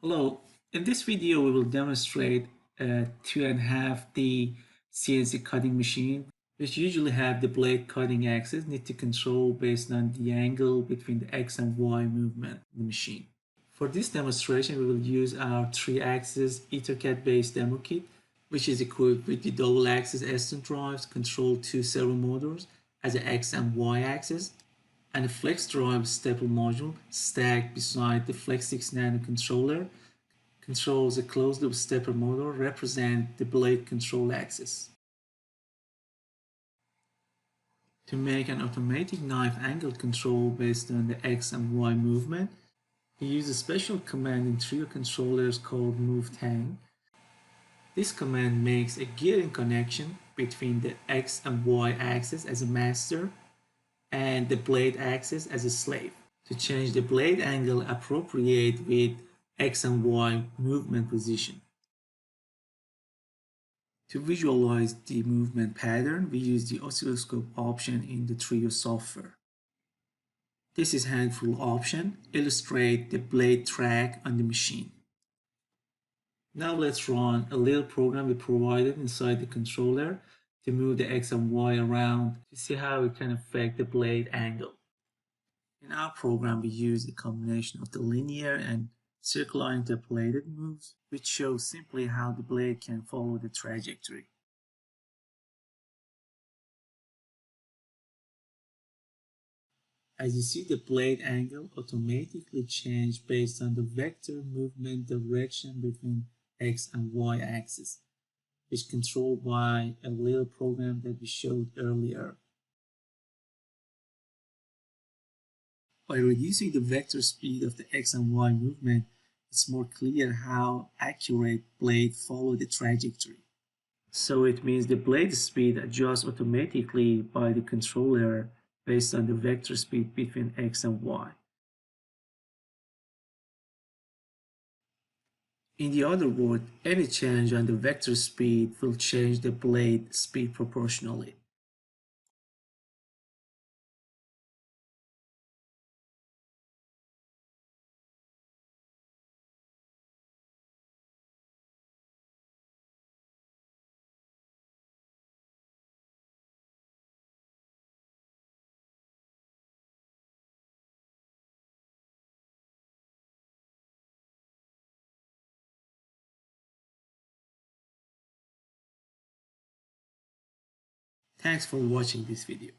Hello, in this video we will demonstrate a 2.5D CNC cutting machine which usually have the blade cutting axis need to control based on the angle between the X and Y movement in the machine. For this demonstration we will use our 3-axis EtherCAT based demo kit, which is equipped with the double axis Eston drives, control 2 servo motors as an X and Y axis, and a flex drive stepper module stacked beside the Flex 6 Nano controller controls a closed loop stepper motor represent the blade control axis. To make an automatic knife angle control based on the X and Y movement, we use a special command in Trio controllers called move tang. This command makes a gearing connection between the X and Y axis as a master and the blade axis as a slave. To change the blade angle appropriate with X and Y movement position. To visualize the movement pattern, we use the oscilloscope option in the Trio software. This is handful option, illustrate the blade track on the machine. Now let's run a little program we provided inside the controller to move the X and Y around to see how it can affect the blade angle. In our program, we use a combination of the linear and circular interpolated moves, which show simply how the blade can follow the trajectory. As you see, the blade angle automatically changes based on the vector movement direction between X and Y axis, which is controlled by a little program that we showed earlier. By reducing the vector speed of the X and Y movement, it's more clear how accurate blade follow the trajectory. So it means the blade speed adjusts automatically by the controller based on the vector speed between X and Y. In the other word, any change on the vector speed will change the blade speed proportionally. Thanks for watching this video.